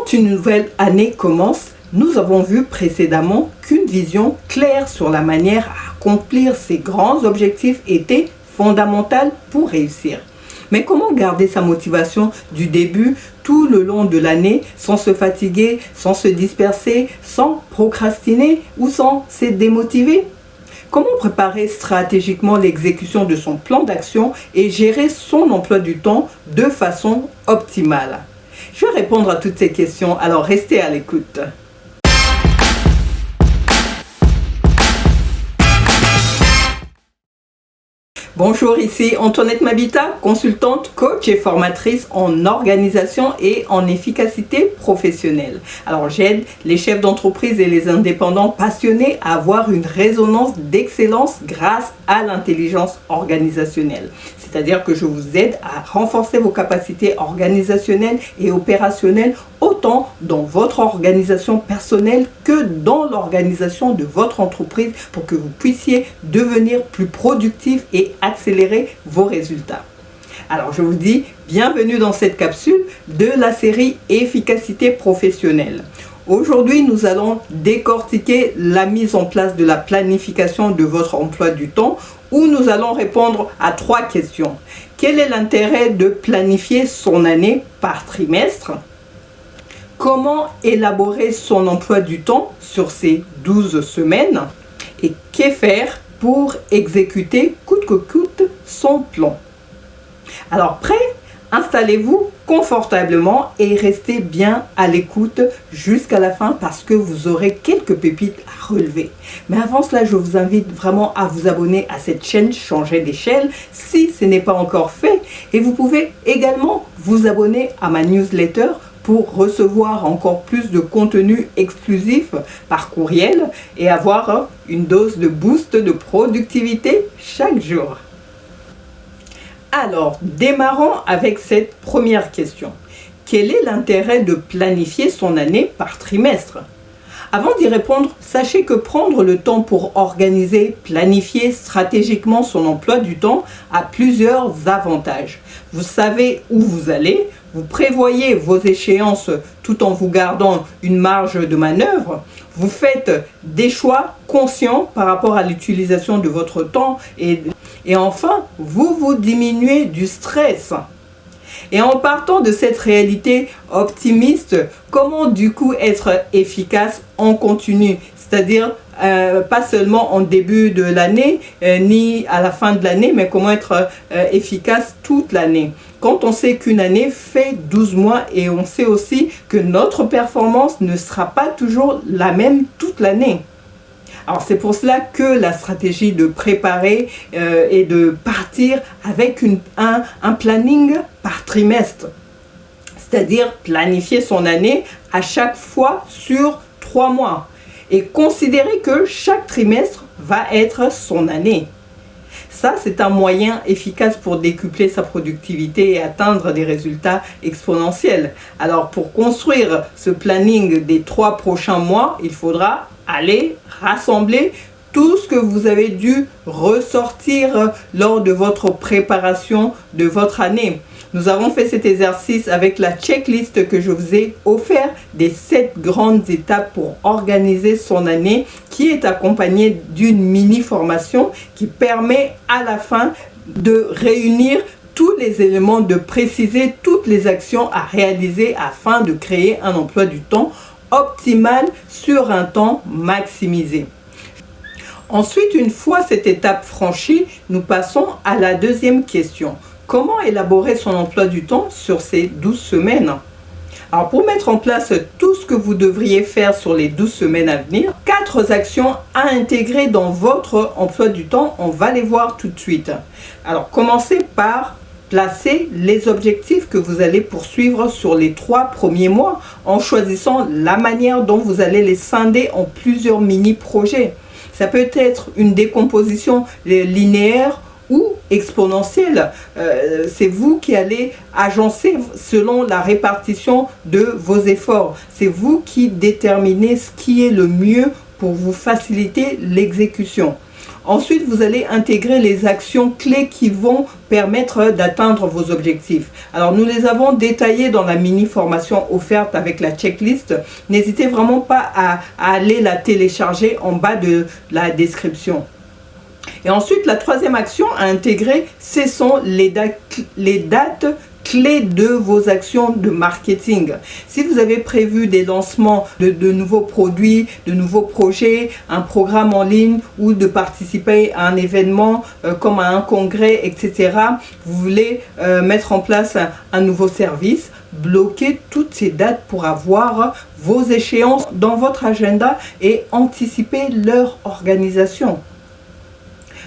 Quand une nouvelle année commence, nous avons vu précédemment qu'une vision claire sur la manière à accomplir ces grands objectifs était fondamentale pour réussir. Mais comment garder sa motivation du début tout le long de l'année sans se fatiguer, sans se disperser, sans procrastiner ou sans se démotiver? Comment préparer stratégiquement l'exécution de son plan d'action et gérer son emploi du temps de façon optimale? Je vais répondre à toutes ces questions, alors restez à l'écoute. Bonjour, ici Antoinette Mabita, consultante, coach et formatrice en organisation et en efficacité professionnelle. Alors j'aide les chefs d'entreprise et les indépendants passionnés à avoir une résonance d'excellence grâce à l'intelligence organisationnelle. C'est-à-dire que je vous aide à renforcer vos capacités organisationnelles et opérationnelles autant dans votre organisation personnelle que dans l'organisation de votre entreprise pour que vous puissiez devenir plus productif et accélérer vos résultats. Alors je vous dis bienvenue dans cette capsule de la série Efficacité professionnelle. Aujourd'hui, nous allons décortiquer la mise en place de la planification de votre emploi du temps où nous allons répondre à 3 questions. Quel est l'intérêt de planifier son année par trimestre? Comment élaborer son emploi du temps sur ces 12 semaines? Et que faire pour exécuter coûte que coûte son plan? Alors prêt? Installez-vous confortablement et restez bien à l'écoute jusqu'à la fin parce que vous aurez quelques pépites à relever. Mais avant cela, je vous invite vraiment à vous abonner à cette chaîne Changer d'échelle si ce n'est pas encore fait. Et vous pouvez également vous abonner à ma newsletter pour recevoir encore plus de contenu exclusif par courriel et avoir une dose de boost de productivité chaque jour. Alors, démarrons avec cette première question. Quel est l'intérêt de planifier son année par trimestre? Avant d'y répondre, sachez que prendre le temps pour organiser, planifier stratégiquement son emploi du temps a plusieurs avantages. Vous savez où vous allez, vous prévoyez vos échéances tout en vous gardant une marge de manœuvre, vous faites des choix conscients par rapport à l'utilisation de votre temps et enfin, vous diminuez du stress. Et en partant de cette réalité optimiste, comment du coup être efficace en continu? C'est-à-dire pas seulement en début de l'année ni à la fin de l'année, mais comment être efficace toute l'année. Quand on sait qu'une année fait 12 mois et on sait aussi que notre performance ne sera pas toujours la même toute l'année. Alors c'est pour cela que la stratégie de préparer et de partir avec un planning par trimestre. C'est-à-dire planifier son année à chaque fois sur 3 mois. Et considérer que chaque trimestre va être son année. Ça, c'est un moyen efficace pour décupler sa productivité et atteindre des résultats exponentiels. Alors, pour construire ce planning des 3 prochains mois, il faudra aller rassembler tout ce que vous avez dû ressortir lors de votre préparation de votre année. Nous avons fait cet exercice avec la checklist que je vous ai offert des 7 grandes étapes pour organiser son année qui est accompagnée d'une mini-formation qui permet à la fin de réunir tous les éléments, de préciser toutes les actions à réaliser afin de créer un emploi du temps optimal sur un temps maximisé. Ensuite, une fois cette étape franchie, nous passons à la deuxième question. Comment élaborer son emploi du temps sur ces 12 semaines? Alors pour mettre en place tout ce que vous devriez faire sur les 12 semaines à venir, 4 actions à intégrer dans votre emploi du temps, on va les voir tout de suite. Alors commencez par placer les objectifs que vous allez poursuivre sur les 3 premiers mois en choisissant la manière dont vous allez les scinder en plusieurs mini-projets. Ça peut être une décomposition linéaire ou exponentielle. C'est vous qui allez agencer selon la répartition de vos efforts. C'est vous qui déterminez ce qui est le mieux pour vous faciliter l'exécution. Ensuite, vous allez intégrer les actions clés qui vont permettre d'atteindre vos objectifs. Alors, nous les avons détaillées dans la mini-formation offerte avec la checklist. N'hésitez vraiment pas à aller la télécharger en bas de la description. Et ensuite, la troisième action à intégrer, ce sont les dates clés de vos actions de marketing. Si vous avez prévu des lancements de nouveaux produits, de nouveaux projets, un programme en ligne ou de participer à un événement comme à un congrès, etc., vous voulez mettre en place un nouveau service, bloquez toutes ces dates pour avoir vos échéances dans votre agenda et anticiper leur organisation.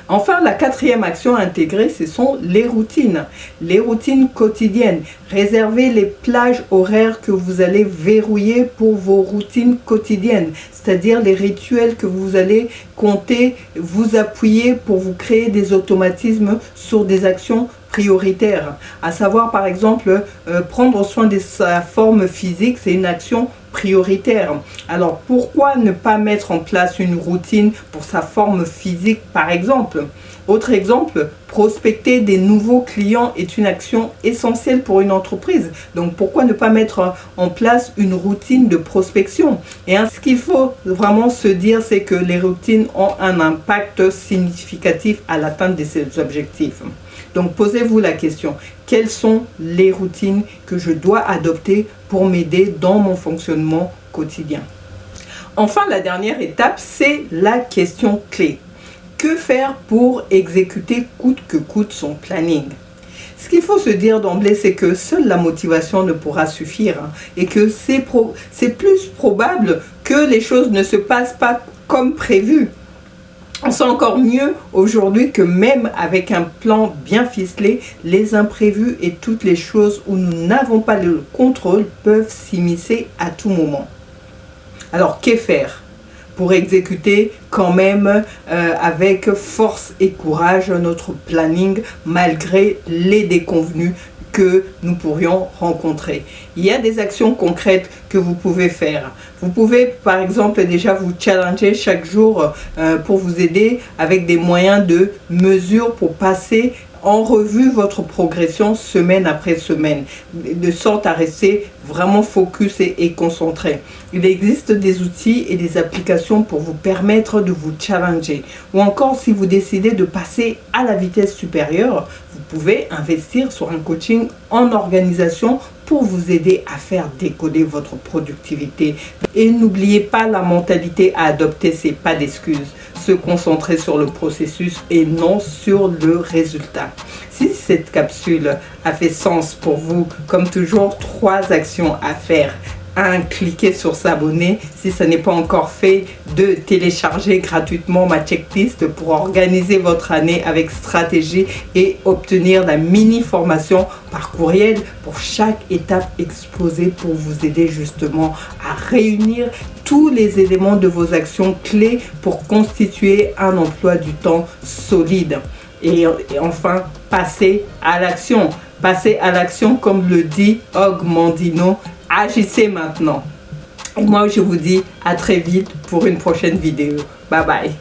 Enfin, la quatrième action à intégrer, ce sont les routines quotidiennes. Réservez les plages horaires que vous allez verrouiller pour vos routines quotidiennes, c'est-à-dire les rituels que vous allez compter, vous appuyer pour vous créer des automatismes sur des actions prioritaires. À savoir, par exemple, prendre soin de sa forme physique, c'est une action prioritaire. Alors, pourquoi ne pas mettre en place une routine pour sa forme physique, par exemple? Autre exemple, prospecter des nouveaux clients est une action essentielle pour une entreprise. Donc, pourquoi ne pas mettre en place une routine de prospection? Et ce qu'il faut vraiment se dire, c'est que les routines ont un impact significatif à l'atteinte de ces objectifs. Donc, posez-vous la question, quelles sont les routines que je dois adopter pour m'aider dans mon fonctionnement quotidien? Enfin, la dernière étape, c'est la question clé. Que faire pour exécuter coûte que coûte son planning? Ce qu'il faut se dire d'emblée, c'est que seule la motivation ne pourra suffire et que c'est plus probable que les choses ne se passent pas comme prévu. On sait encore mieux aujourd'hui que même avec un plan bien ficelé, les imprévus et toutes les choses où nous n'avons pas le contrôle peuvent s'immiscer à tout moment. Alors, que faire pour exécuter quand même avec force et courage notre planning malgré les déconvenues que nous pourrions rencontrer? Il y a des actions concrètes que vous pouvez faire. Vous pouvez par exemple déjà vous challenger chaque jour pour vous aider avec des moyens de mesure pour passer en revue votre progression semaine après semaine, de sorte à rester vraiment focus et concentré. Il existe des outils et des applications pour vous permettre de vous challenger. Ou encore, si vous décidez de passer à la vitesse supérieure, vous pouvez investir sur un coaching en organisation pour vous aider à faire décoller votre productivité. Et n'oubliez pas la mentalité à adopter, c'est pas d'excuses. Se concentrer sur le processus et non sur le résultat. Si cette capsule a fait sens pour vous, comme toujours, 3 actions à faire. 1. Cliquez sur s'abonner. Si ce n'est pas encore fait, 2. Télécharger gratuitement ma checklist pour organiser votre année avec stratégie et obtenir la mini-formation par courriel pour chaque étape exposée pour vous aider justement à réunir tous les éléments de vos actions clés pour constituer un emploi du temps solide. Et enfin, passez à l'action. Passez à l'action comme le dit Og Mandino. Agissez maintenant. Et moi, je vous dis à très vite pour une prochaine vidéo. Bye bye.